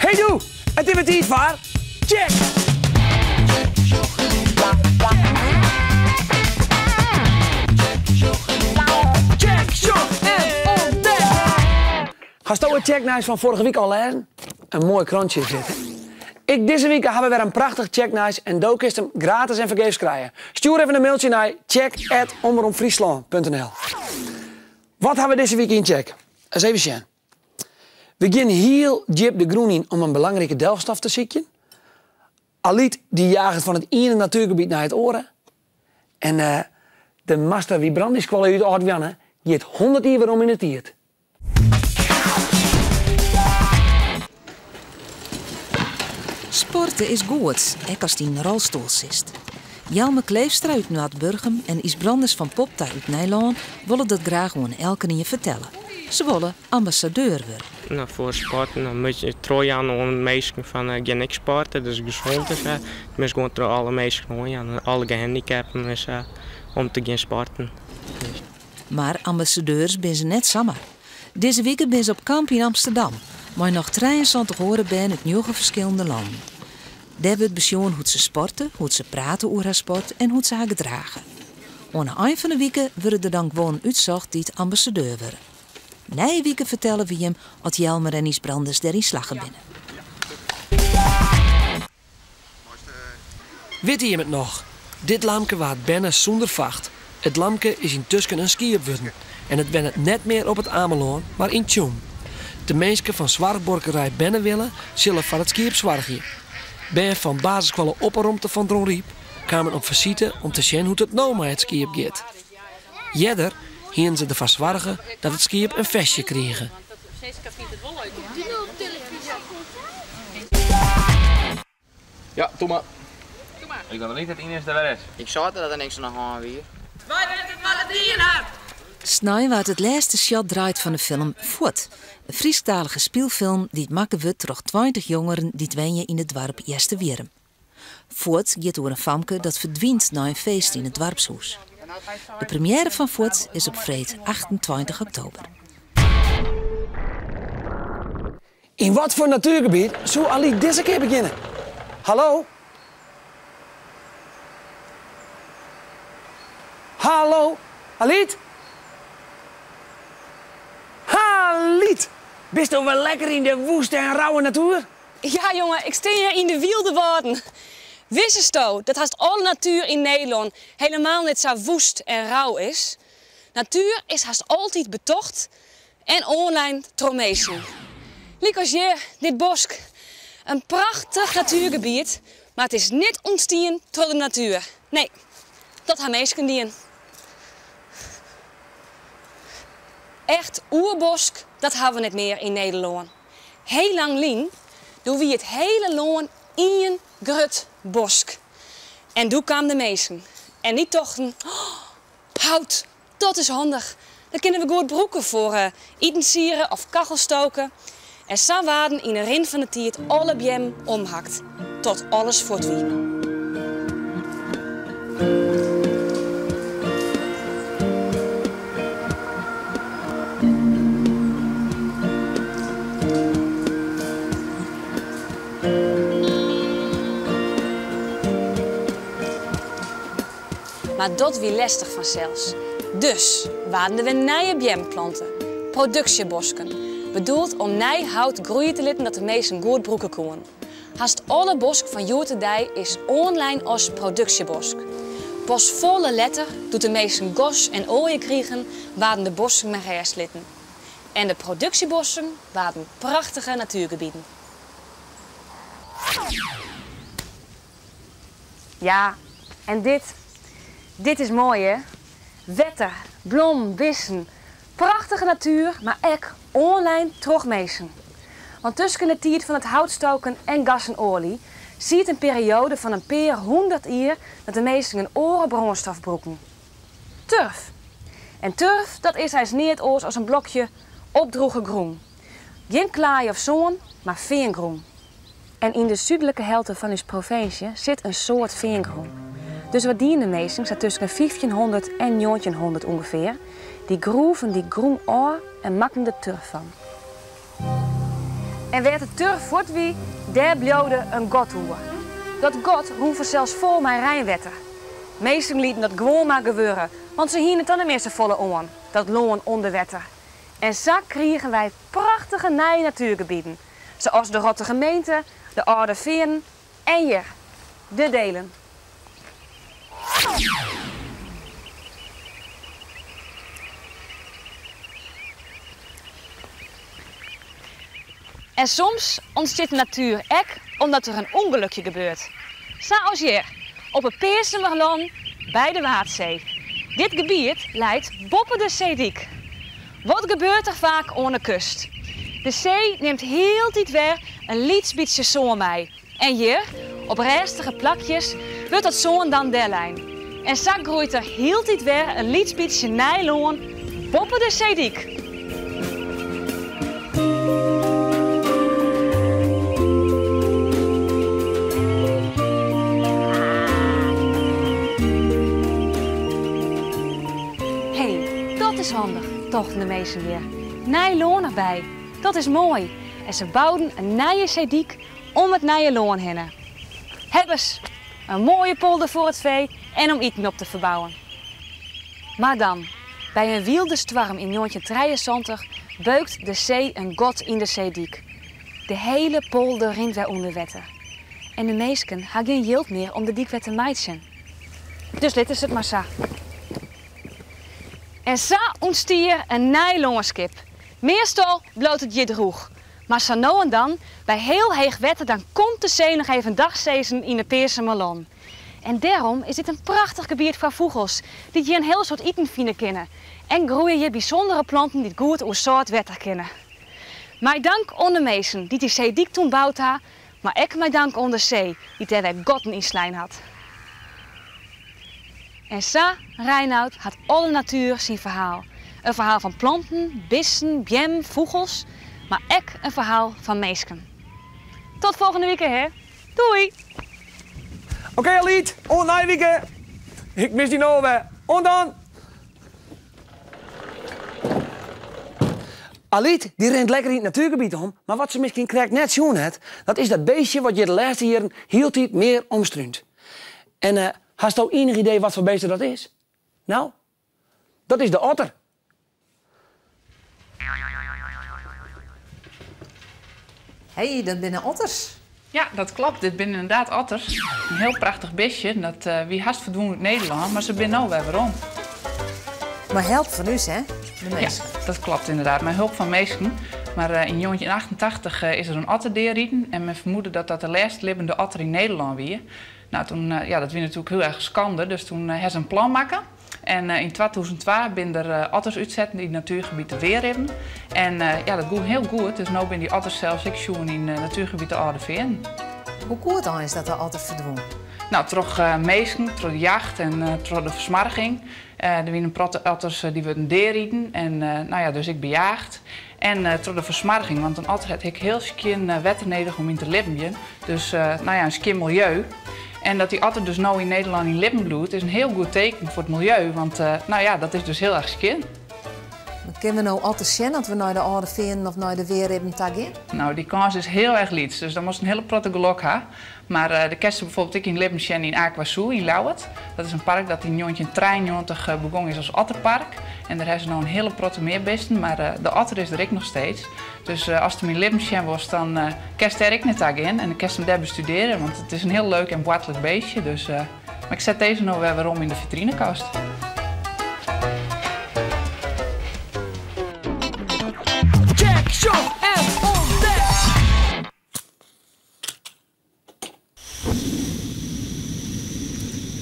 Hey doe, het is het tijd voor check! Check, shock en ontdek! Ga je het checknice van vorige week al lezen? Een mooi krantje zitten. Deze week hebben we weer een prachtig checknice en Dook is hem gratis en vergeefs krijgen. Stuur even een mailtje naar check@omroepfriesland.nl. Wat hebben we deze week in check? Eens even zien. We gaan heel diep de groen in om een belangrijke delfstof te zieken. Aliet die jaagt van het ene natuurgebied naar het oren. En de master wie brandingskwallen uit Oud-Wiannen geeft 100 jaar waarom in het tiert. Sporten is goed, ook als die in een rolstoel zit. Jelme Kleefstra uit Noord-Burgum en Is Branders van Popta uit Nijland willen dat graag gewoon elke je vertellen. Ze willen ambassadeur worden. Nou, voor sporten dan moet je trooi aan om mensen van geen niks sporten, dus gezond is. Je moet gewoon door alle mensen gewoon, alle gehandicapten is om te gaan sporten. Maar ambassadeurs zijn ze net samen. Deze week zijn ze op kamp in Amsterdam, maar nog 23 horen ben uit 9 verschillende landen. Daar wordt besjoen hoe ze sporten, hoe ze praten over haar sport en hoe ze haar gedragen. Aan het eind van de weken worden er dan gewoon uitzocht die het ambassadeur worden. Na weken vertellen we hem wat Jelmer en Is Branders daarin slagen binnen. Weet je het nog? Dit lampje waard bijna zonder vacht. Het lampje is intussen een ski opworden. En het het net meer op het Ameloon, maar in Tjoem. De mensen van Zwartborkerij Benne willen, zullen van het ski op Zwartje. Ben van basisschool Opperomte van Dronriep kwamen op visite om te zien hoe het nou met het ski op gaat. Jeder hingen ze ervan zorgen dat het ski op een vestje kregen. Ja, doe maar. Ik wil niet dat Ines er weer is. Ik zag dat er niks aan de hand weer. Wij weten wat het hier hebt! Snij waar het laatste shot draait van de film Voet. Een Friestalige speelfilm die het maken wordt door 20 jongeren die dwenjen in het dorp Jesterwierum. Voet gaat door een famke dat verdwijnt na een feest in het dorpshuis. De première van Voet is op vrijdag 28 oktober. In wat voor natuurgebied zou Ali deze keer beginnen? Hallo? Hallo? Aliet? Aliet! Bist u wel lekker in de woeste en rauwe natuur? Ja, jongen, ik sta hier in de wilde woorden. Wist je dat haast alle natuur in Nederland helemaal niet zo woest en rauw is? Natuur is haast altijd betocht en online tromezen. Liek als je, dit bosk. Een prachtig natuurgebied, maar het is niet ontstaan tot de natuur. Nee, dat gaan mensen dienen. Echt oerbosk, dat hebben we niet meer in Nederland. Heel lang lien doen we het hele loon in grut bosk. En toen kwamen de mensen. En die dachten, oh, hout, dat is handig. Dan kunnen we goed broeken voor etensieren of kachelstoken. En zo waren in de rin van de tijd alle bjem omhakt. Tot alles voortwie. Maar dat wie lastig vanzelfs. Dus waren we nieuwe bjemplanten, productiebosken. Bedoeld om nieuw hout groeien te laten dat de meesten goed broeken kunnen. Haast alle bosk van Joetendij is online als productiebosk. Pas volle letter doet de meesten gos en olie krijgen, waren de bosken met herslitten. En de productiebosken waren prachtige natuurgebieden. Ja, en dit is mooi, hè? Wetter, blom, wissen, prachtige natuur, maar ook online terugmezen. Want tussen de tijd van het houtstoken en gas en olie ziet een periode van een paar 100 jaar dat de meesten een orenbrandstof broeken. Turf. En turf, dat is hij niet als een blokje opdroege groen. Geen klaai of zoon, maar veengroen. En in de zuidelijke helft van ons provincie zit een soort veengroen. Dus wat die in de meesten staat tussen 1500 en 1900 ongeveer. Die groeven die groen oor en maken de turf van. En werd de turf voort wie, daar bleefde een god hoer. Dat god hoefde zelfs vol mijn Rijnwetter. Meesten lieten dat gewoon maar gebeuren, want ze hielden het dan de meeste volle on, dat loon onder wetter. En zo kregen wij prachtige nieuwe natuurgebieden, zoals de Rotte Gemeente, de Oude Veeren en hier, de Delen. En soms ontstaat de natuur ook omdat er een ongelukje gebeurt. Zoals hier, op het Peersemerland bij de Waadzee. Dit gebied leidt boven de zeediek. Wat gebeurt er vaak aan de kust? De zee neemt heel tijd weer een lietsbietje zoon mee. En hier, op restige plakjes, wordt dat zoon dan derlijn. En zo groeit er heel tijd weer een lietsbietje nijloon boven de zeediek. Dat is handig, dachten de meesten weer. Nijloon erbij, dat is mooi. En ze bouwden een nieuwe zeediek om het nieuwe loon heen. Hebben ze een mooie polder voor het vee en om eten op te verbouwen. Maar dan, bij een wilde storm in 1973 beukt de zee een god in de zeediek. De hele polder rint weer onder wetten. En de meesten hadden geen geld meer om de diek weer te meidsen. Dus dit is het maar zo. En zo ontstier een nijlongenskip. Meestal bloot het je droeg. Maar zo nou en dan, bij heel heeg wetter, dan komt de zee nog even dagzezen in de Peersemerland. En daarom is dit een prachtig gebied voor vogels, die hier een heel soort eten vinden kennen. En groeien hier bijzondere planten die goed oer soort wetter kennen. Mijn dank aan de meesten die zeediek toen bouwt ha, maar ook mijn dank aan de zee, die daar weer gotten in slijn had. En zo, Reinoud, had alle natuur zijn verhaal. Een verhaal van planten, bissen, bjem, vogels, maar ook een verhaal van meesken. Tot volgende week, hè. Doei! Oké, Aliet, on weekend. Ik mis die nou weer. On dan! Aliet, die rent lekker in het natuurgebied om, maar wat ze misschien krijgt net zien het, dat is dat beestje wat je de laatste jaren heel tijd meer omstruint. En hast je enig idee wat voor beest dat is? Nou, dat is de otter. Hé, dat binnen otters. Ja, dat klopt. Dit zijn inderdaad otters. Een heel prachtig beestje. Dat wie haast verdween uit Nederland, maar ze zijn nou weer waarom. Maar help van u, hè? De mensen. Ja, dat klopt inderdaad. Met hulp van meesten. Maar in 1988 is er een otter deerrieten en men vermoedde dat dat de laatste levende otter in Nederland weer. Nou, toen, dat was natuurlijk heel erg schande, dus toen hebben ze een plan maken. En in 2002 zijn er otters uitzetten die het natuurgebied te weer hebben. En dat ging heel goed, dus nu zijn die otters zelfs ik zien in het natuurgebied de Oude Veeren. Hoe goed dan is dat de otter verdween? Nou, door meesten, door de jacht en door de versmarging. Er zijn otters die worden deerrieten en dus ik bejaagd. En door de versmarging, want een otter heeft heel skien wetter nodig om in te leven. Dus een skien milieu. En dat die otter dus nu in Nederland in leven bloedt, is een heel goed teken voor het milieu. Want dat is dus heel erg skien. Kunnen we nou altijd zien dat we naar de Oude Veeren of naar de Weerhebben taggen? Nou, die kans is heel erg liet, dus dan moest een hele protocol hebben. Maar de kerst bijvoorbeeld ik in Leven in Aquasou in Lauwert. Dat is een park dat in 1993 begonnen is als otterpark. En daar hebben ze nou een hele protte meerbeesten, maar de otter is er ik nog steeds. Dus als het in Leven was, dan kerst er ik net in en dan kerst hem daar bestuderen. Want het is een heel leuk en boitelijk beestje. Dus, maar ik zet deze nou weer waarom in de vitrinekast. Check, show en ontdek!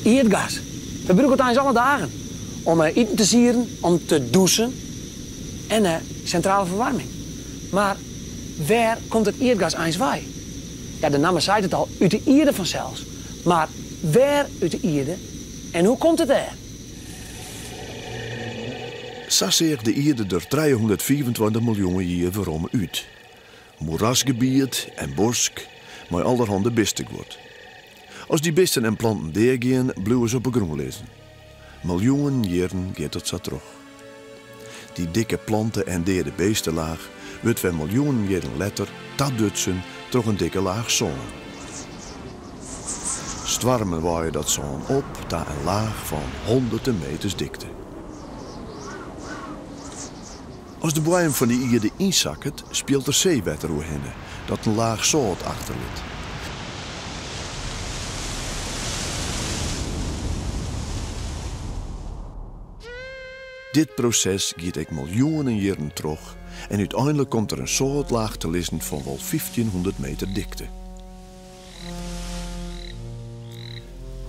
Eerdgas. We gebruiken het eens alle dagen. Om eten te sieren, om te douchen en centrale verwarming. Maar waar komt het eerdgas eens bij? Ja, de naam zei het al, uit de Ierde vanzelfs. Maar waar uit de Ierde en hoe komt het er? Zo zegt de Ierde er 325 miljoen jaar waarom uit. Moerasgebied en bosk, maar allerhande bistig wordt. Als die bisten en planten deergaan, blijven ze op de grond lezen. Miljoenen jaren gaat het zo terug. Die dikke planten en de beestenlaag wordt we miljoenen jaren later dat dutsen door een dikke laag zon. Stormen waaien dat zon op naar een laag van honderden meters dikte. Als de boeien van die ierde inzakken, speelt er zeewetter doorheen, dat een laag zout achterliet. Dit proces gaat ik miljoenen jaren terug en uiteindelijk komt er een zoutlaag te liggen van wel 1500 meter dikte.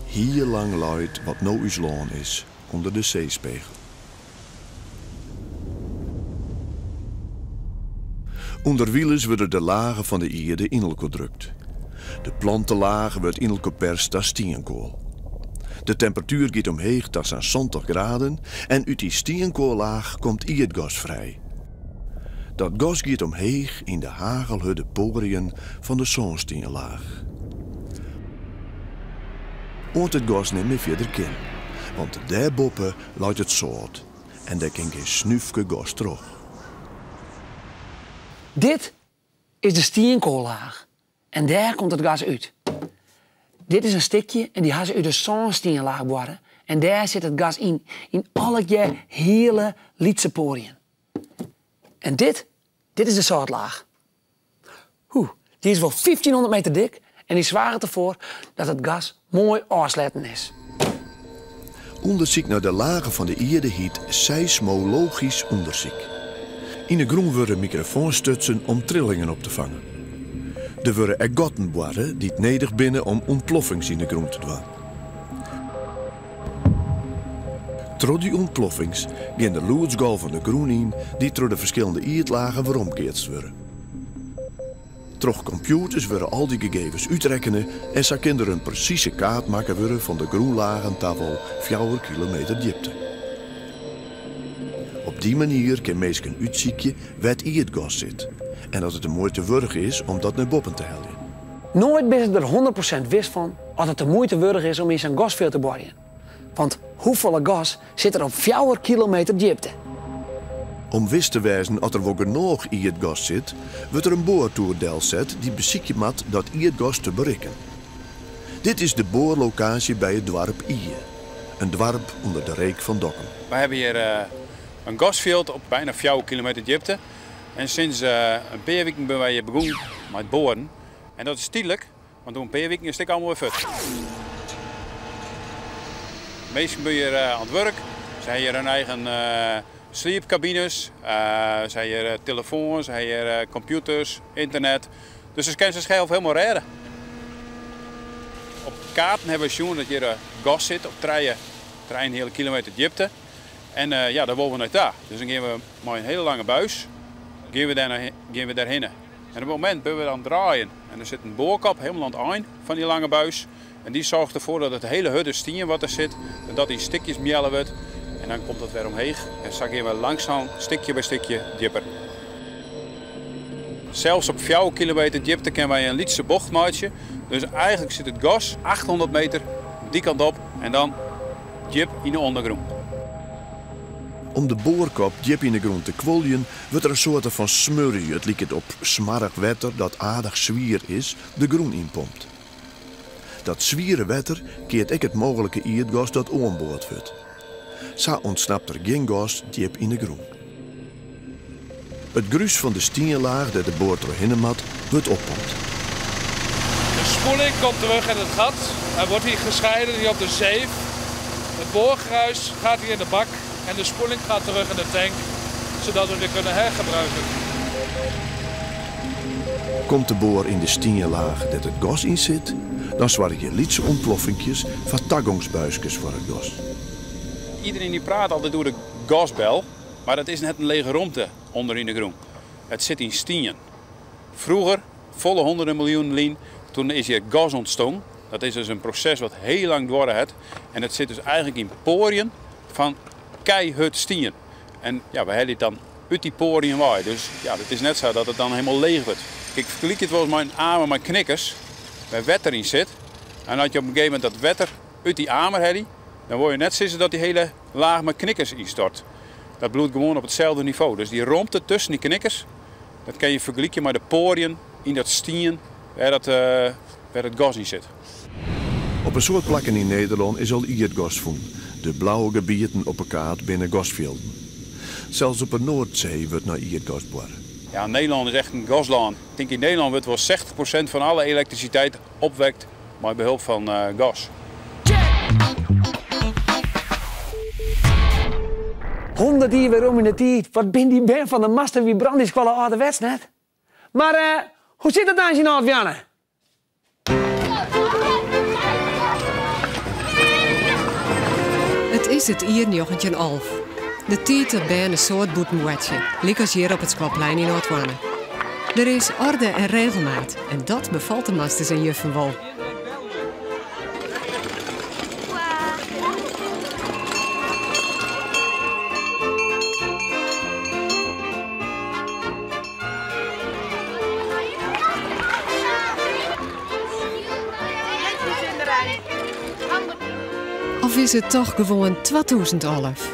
Hier lang luidt wat nou ons land is, onder de zeespiegel. Onder wielers worden de lagen van de aarde in elkaar gedrukt. De plantenlagen wordt in elkaar perst als steenkool. De temperatuur gaat omheeg tot zo'n 70 graden en uit die steenkoollaag komt aardgas vrij. Dat gas gaat omheeg in de hagelhudde poriën van de zonsteenlaag. Want het gas niet meer verder kan, want daarboven luidt het zout en daar kan geen snufke gas terug. Dit is de steenkoollaag en daar komt het gas uit. Dit is een stikje en die hebben ze uit de zonsteenlaag geworden. En daar zit het gas in alle je hele lietse poriën. En dit is de zoutlaag. Die is wel 1500 meter dik en die zwaar ervoor dat het gas mooi afsletten is. Onderzoek naar de lagen van de aarde heet seismologisch onderzoek. In de groen worden microfoonstutsen om trillingen op te vangen. Er worden ergotten worden die het nodig binnen om ontploffings in de groen te doen. Door die ontploffings gaan de loedsgal van de groen in die door de verschillende aardlagen veromkeerd worden. Door computers worden al die gegevens uitrekenen en zo kan er een precieze kaart maken worden van de groenlagen tot wel 4 kilometer diepte. Op die manier kan mensen uitzoeken waar het aardgas zit en dat het een moeite waard is om dat naar boven te halen. Nooit ben je er 100% wist van als het de moeite waard is om in zijn gasveld te boren. Want hoeveel gas zit er op 4 kilometer diepte? Om wist te wijzen dat er wel genoeg aardgas zit, wordt er een boortoerdel zet die beziekje maakt dat aardgas te bereiken. Dit is de boorlocatie bij het dorp Ier, een dorp onder de reek van Dokkum. We hebben hier een gasveld op bijna 4 kilometer diepte. En sinds een paar weken ben wij begonnen met boren. En dat is tijdelijk, want door een paar weken is het allemaal weer fut. Meestal ben je hier aan het werk. Ze hebben hier hun eigen slaapcabines, ze hebben hier telefoons, ze hebben hier computers, internet. Dus ze kunnen zichzelf helemaal redden. Op kaarten hebben we gezien dat hier gas zit op 3 hele kilometer diepte. En ja, daar willen we naar daar. Dus dan gaan we met een hele lange buis gaan we daarheen. En op het moment ben we dan draaien. En er zit een boorkap helemaal aan het eind van die lange buis. En die zorgt ervoor dat het hele hudde stien wat er zit, dat die stukjes mjellen wordt. En dan komt dat weer omheen. En zo gaan we langzaam, stukje bij stukje, dieper. Zelfs op 4 kilometer diepte kunnen wij een lietse bocht maken. Dus eigenlijk zit het gas 800 meter die kant op en dan diep in de ondergrond. Om de boorkop diep in de grond te kwoljen, wordt er een soort van smurrie, het lijkt op smarrig wetter dat aardig zwier is, de groen inpompt. Dat zwieren wetter keert ook het mogelijke aardgas dat aanboord wordt. Zo ontsnapt er geen gas diep in de groen. Het gruis van de steenlaag dat de boor doorheen mat, wordt oppompt. De spoeling komt terug in het gat en wordt hier gescheiden hier op de zeef. Het boorgruis gaat hier in de bak en de spoeling gaat terug in de tank, zodat we weer kunnen hergebruiken. Komt de boor in de steenlaag dat het gas in zit, dan zwarren je lietse ontploffingjes van taggongsbuisjes voor het gas. Iedereen die praat altijd door de gasbel, maar dat is net een lege ruimte onder in de groen. Het zit in stien. Vroeger, volle honderden miljoenen lien, toen is hier gas ontstaan. Dat is dus een proces wat heel lang duurde het. En het zit dus eigenlijk in poriën van keihard stien. En ja, we hebben het dan uit die poriën waaien. Dus ja, het is net zo dat het dan helemaal leeg wordt. Ik vergelijk het wel eens met een amer met knikkers, waar wetter in zit. En als je op een gegeven moment dat wetter uit die amer hebt, dan word je net zien dat die hele laag met knikkers instort. Dat bloedt gewoon op hetzelfde niveau. Dus die romte tussen die knikkers, Dat kan je vergelijken met de poriën in dat stien waar het gas in zit. Op een soort plekken in Nederland is al gas gevonden. De blauwe gebieden op een kaart binnen gasvelden. Zelfs op de Noordzee wordt naar gas geboren. Ja, Nederland is echt een gasland. Ik denk in Nederland wordt wel 60% van alle elektriciteit opwekt met behulp van gas. 100 jaar weerom in de tijd. Wat ben die ben van de master wie brand is qua ouderwets net. Maar hoe zit het nou in Noord-Vianne? Het is het hier 1911. De titel bij een soort boetenboertje, lik als hier op het Squalplein in Noord-Vianne. Er is orde en regelmaat en dat bevalt de masters en juffen wel. Of is het toch gewoon 2011?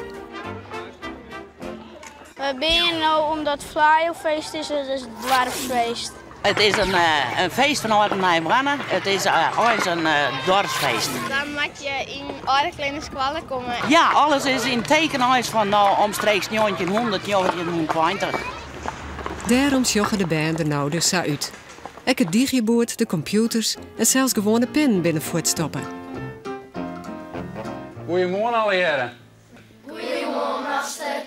We ben je nou omdat het Flyofeest is, het is het dwarfsfeest. Het is een feest van Oude Nijmegen. Het is ooit een dorpsfeest. Dan moet je in oude kleine squallen komen. Ja, alles is in tekenhuis van omstreeks 1900, 1920. Daarom joggen de band er nou dus zo uit. Ik het digiboord, de computers en zelfs gewoon de pen binnen voortstoppen. Goedemorgen alle heren. Goedemorgen, master.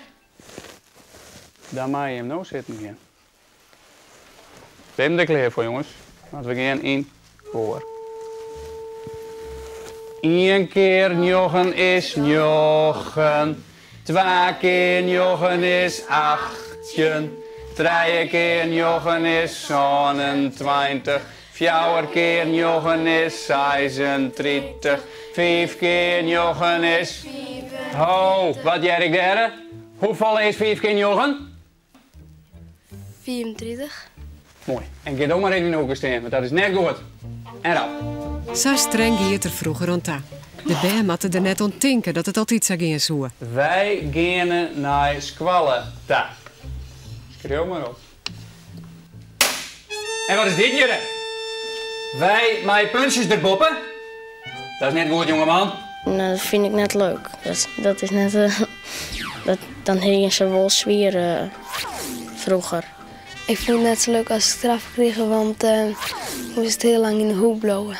Daar mag je hem nou zitten hier. Ben er klaar voor, jongens? Laten we gaan in koor. 1 keer njochen is njochen. 2 keer njochen is 8. 3 keer njochen is 27. 4 keer njochen is 36. 5 keer njochen is... Ho, wat jij ik daar? Hoeveel is 5 keer njochen? 34. Mooi. En ga ook maar even in de hoek staan, want dat is net goed. En dan. Zo streng ging het er vroeger rond aan. De band matte er net aan tinken dat het altijd zou gaan zoeken. Wij gaan naar Squallen. Daar. Schreeuw maar op. En wat is dit, jullie? Wij mijn puntjes erboppen? Dat is net goed, jongeman. Nou, dat vind ik net leuk. Dat is net... dan hingen ze wel zwieren vroeger. Ik vind het net zo leuk als straf kregen, want we moesten heel lang in de hoek blowen.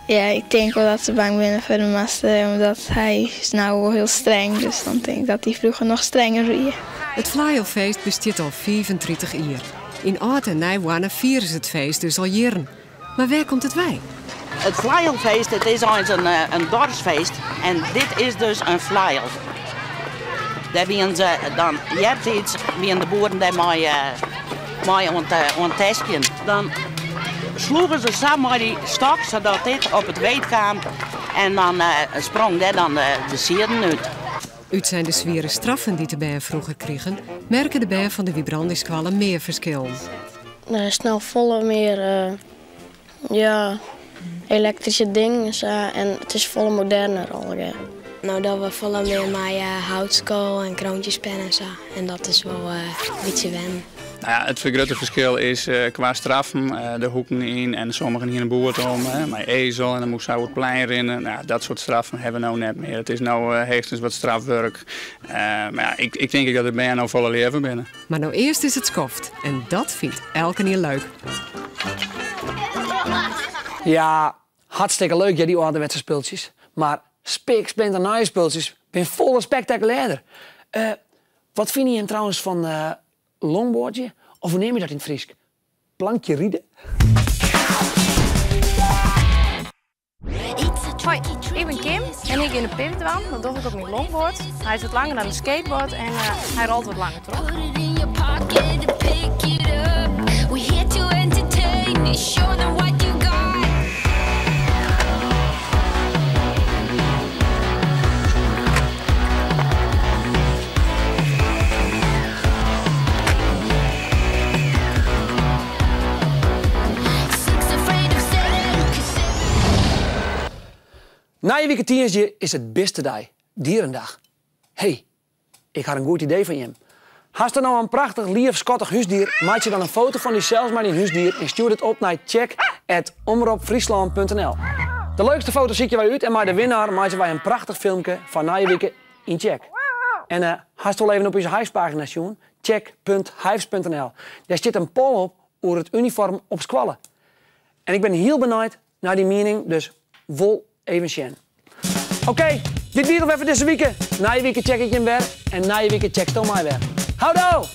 Ja, ik denk wel dat ze bang zijn voor de master, omdat hij is nou wel heel streng. Dus dan denk ik dat hij vroeger nog strenger was. Het Flyofeest bestaat al 35 jaar. In Oud en Nijmegen vieren ze het feest dus al jaren. Maar waar komt het bij? Het Flyofeest, het is eens een dorpsfeest en dit is dus een Flyof. Daar zijn ze dan, iets wie de boeren daarmee onttestjen. Dan sloegen ze samen met die stok zodat dit op het weet kwam en dan sprong daar dan de sieren uit. Uit zijn de zware straffen die de band vroeger kregen, merken de band van de Wibrandiskwallen meer verschil. Er is snel volle meer elektrische dingen en het is volle moderner al. Nou, dat we volle meer met houtskool en kroontjespen en zo. En dat is wel een beetje wennen. Nou ja, het grote verschil is qua straffen, de hoeken in en sommigen hier in de boert om, met ezel en dan moest zo het plein rennen. Nou, dat soort straffen hebben we nou net meer. Het is nou heestens wat strafwerk. Maar ja, ik denk dat het bij nou volle leven binnen. Maar nou eerst is het skoft en dat vindt elke niet leuk. Ja, hartstikke leuk, die ouderwetse spultjes. Maar splinternieuwe spultjes ben volle spectaculairder. Wat vind je trouwens van longboardje? Of hoe neem je dat in het Fries? Plankje rieden? Hoi, ik ben Kim en ik in de pivotwan. Dat doe ik op mijn longboard. Hij is wat langer dan een skateboard en hij rolt wat langer, toch? Na je weekendje is het beste dag, dierendag. Hey, ik had een goed idee van je. Hast er nou een prachtig, lief, schattig huisdier? Maak je dan een foto van jezelf met die huisdier en stuur het op naar check@omroepfriesland.nl. De leukste foto zie je wij uit en met de winnaar maken wij een prachtig filmpje van na je weken in Check. En hast al even op onze Hives-pagina zien, check.hives.nl. Daar zit een poll op over het uniform op squallen. En ik ben heel benieuwd naar die mening, dus vol even zien. Oké, dit weer nog even deze week. Na je week check ik je weer en na je week check ik mij weer. Houdo!